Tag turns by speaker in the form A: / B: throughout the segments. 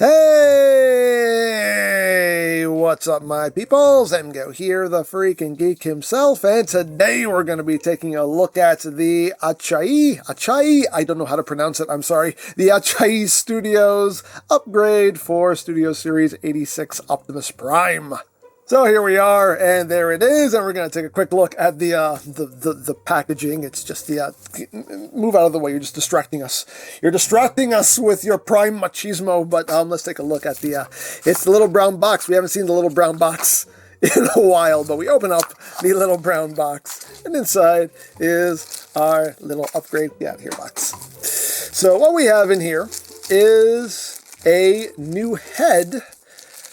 A: Hey, what's up my peoples? EmGo here, the freaking geek himself, and today we're going to be taking a look at the Achai, I don't know how to pronounce it, I'm sorry, the Achai Studios upgrade for Studio Series 86 Optimus Prime. So here we are, and there it is, and we're going to take a quick look at the packaging. It's just move out of the way, you're just distracting us. You're distracting us with your Prime machismo, but let's take a look at it's the little brown box. We haven't seen the little brown box in a while, but we open up the little brown box, and inside is our little upgrade, get out of here box. So what we have in here is a new head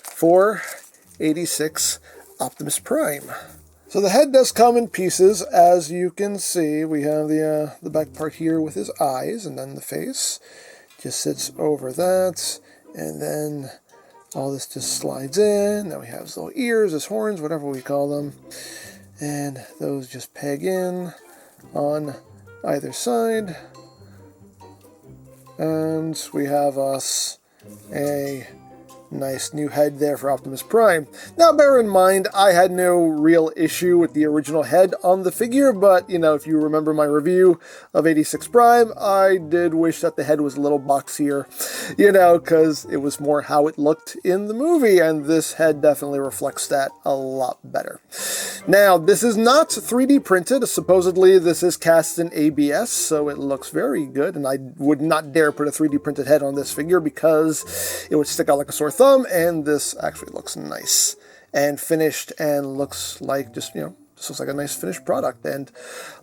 A: for 86 Optimus Prime. So the head does come in pieces, as you can see. We have the back part here with his eyes, and then the face just sits over that, and then all this just slides in. Now we have his little ears, his horns, whatever we call them, and those just peg in on either side, and we have us a nice new head there for Optimus Prime. Now bear in mind, I had no real issue with the original head on the figure, but you know, if you remember my review of 86 Prime, I did wish that the head was a little boxier, you know, because it was more how it looked in the movie, and this head definitely reflects that a lot better. Now, this is not 3D printed. Supposedly this is cast in ABS, so it looks very good, and I would not dare put a 3D printed head on this figure because it would stick out like a sore thumb, and this actually looks nice and finished and looks like just looks like a nice finished product and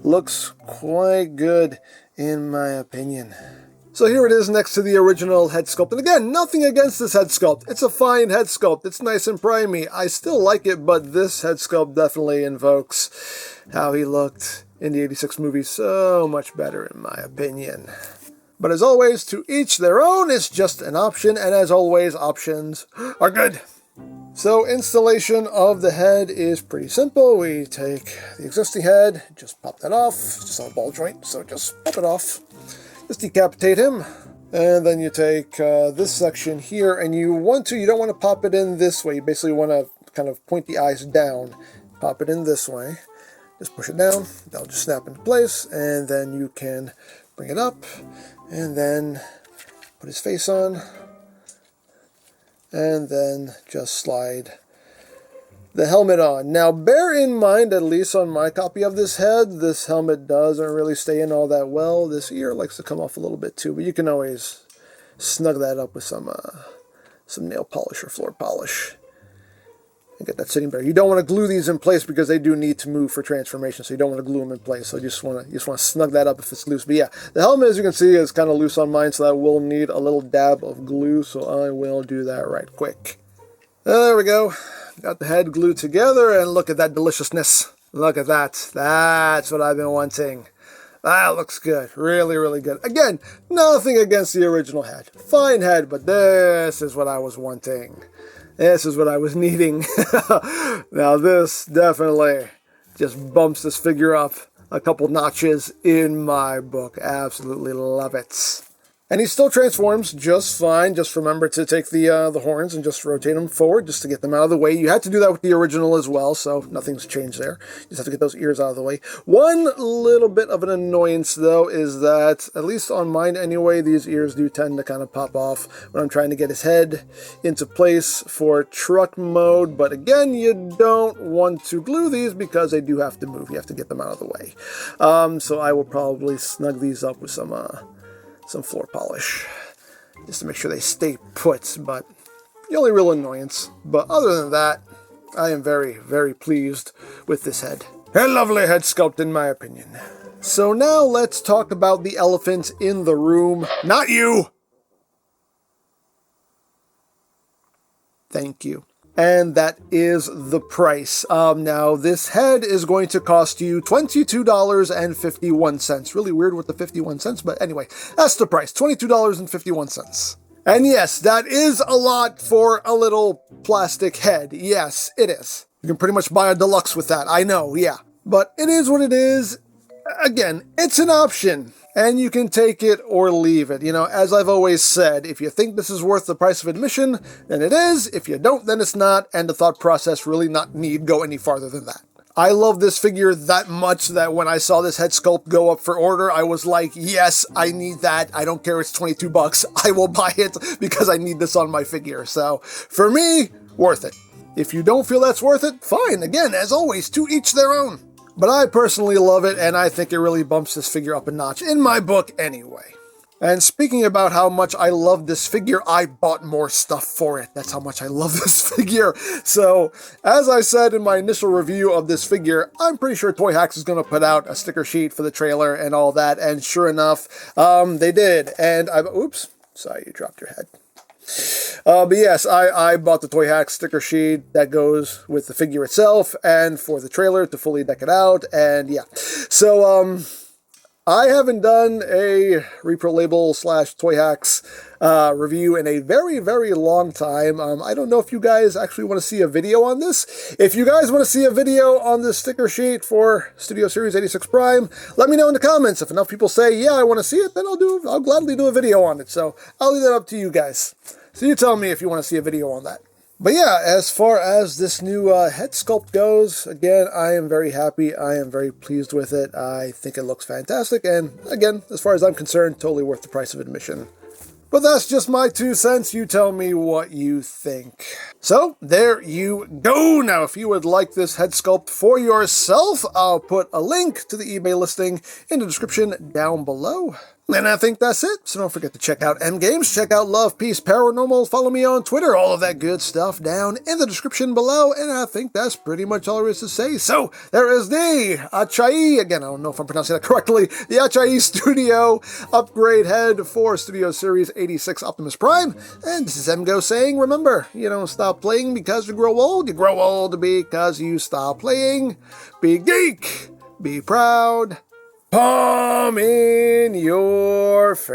A: looks quite good in my opinion. So here it is next to the original head sculpt, and again, nothing against this head sculpt. It's a fine head sculpt. It's nice and primey. I still like it, but this head sculpt definitely invokes how he looked in the 86 movie so much better in my opinion. But as always, to each their own, it's just an option, and as always, options are good. So installation of the head is pretty simple. We take the existing head, just pop that off. It's just on a ball joint, so just pop it off. Just decapitate him. And then you take this section here, and you don't want to pop it in this way. You basically want to kind of point the eyes down. Pop it in this way. Just push it down. That'll just snap into place, and then you can bring it up, and then put his face on, and then just slide the helmet on. Now bear in mind, at least on my copy of this head, this helmet doesn't really stay in all that well. This ear likes to come off a little bit too, but you can always snug that up with some nail polish or floor polish and get that sitting better. You don't want to glue these in place because they do need to move for transformation, so you don't want to glue them in place. So you just want to snug that up if it's loose. But yeah, the helmet, as you can see, is kind of loose on mine, so that will need a little dab of glue, so I will do that right quick. There we go. Got the head glued together, and look at that deliciousness. Look at that. That's what I've been wanting. That looks good. Really, really good. Again, nothing against the original head. Fine head, but this is what I was wanting. This is what I was needing. Now this definitely just bumps this figure up a couple notches in my book. Absolutely love it. And he still transforms just fine. Just remember to take the horns and just rotate them forward just to get them out of the way. You had to do that with the original as well, so nothing's changed there. You just have to get those ears out of the way. One little bit of an annoyance, though, is that, at least on mine anyway, these ears do tend to kind of pop off when I'm trying to get his head into place for truck mode. But again, you don't want to glue these because they do have to move. You have to get them out of the way. So I will probably snug these up with some floor polish just to make sure they stay put, but the only real annoyance. But other than that, I am very, very pleased with this head. A lovely head sculpt in my opinion. So now let's talk about the elephant in the room. Not you! Thank you. And that is the price. Now, this head is going to cost you $22.51. Really weird with the 51 cents, but anyway, that's the price, $22.51. And yes, that is a lot for a little plastic head. Yes, it is. You can pretty much buy a deluxe with that, I know, yeah. But it is what it is. Again, it's an option. and you can take it or leave it. You know, as I've always said, if you think this is worth the price of admission, then it is. If you don't, then it's not, and the thought process really not need go any farther than that. I love this figure that much that when I saw this head sculpt go up for order, I was like, yes, I need that. I don't care it's 22 bucks. I will buy it because I need this on my figure. So for me, worth it. If you don't feel that's worth it, fine. Again, as always, to each their own. But I personally love it, and I think it really bumps this figure up a notch, in my book anyway. And speaking about how much I love this figure, I bought more stuff for it. That's how much I love this figure. So, as I said in my initial review of this figure, I'm pretty sure Toy Hacks is going to put out a sticker sheet for the trailer and all that, and sure enough, they did. And oops, sorry, you dropped your head. But yes, I bought the Toy Hacks sticker sheet that goes with the figure itself, and for the trailer to fully deck it out, and yeah. So, I haven't done a Repro Label / Toy Hacks review in a very, very long time. I don't know if you guys actually want to see a video on this. If you guys want to see a video on this sticker sheet for Studio Series 86 Prime, let me know in the comments. If enough people say, yeah, I want to see it, then I'll gladly do a video on it. So I'll leave that up to you guys. So you tell me if you want to see a video on that. But yeah, as far as this new head sculpt goes, again, I am very happy. I am very pleased with it. I think it looks fantastic. And again, as far as I'm concerned, totally worth the price of admission. But that's just my 2 cents. You tell me what you think. So, there you go. Now, if you would like this head sculpt for yourself, I'll put a link to the eBay listing in the description down below. And I think that's it. So don't forget to check out EmGo's, check out Love, Peace, Paranormal, follow me on Twitter, all of that good stuff down in the description below. And I think that's pretty much all there is to say. So there is the Achai, again, I don't know if I'm pronouncing that correctly, the Achai Studio upgrade head for Studio Series 86 Optimus Prime. And this is EmGo saying, remember, you don't stop playing because you grow old because you stop playing. Be geek, be proud. Palm in your face.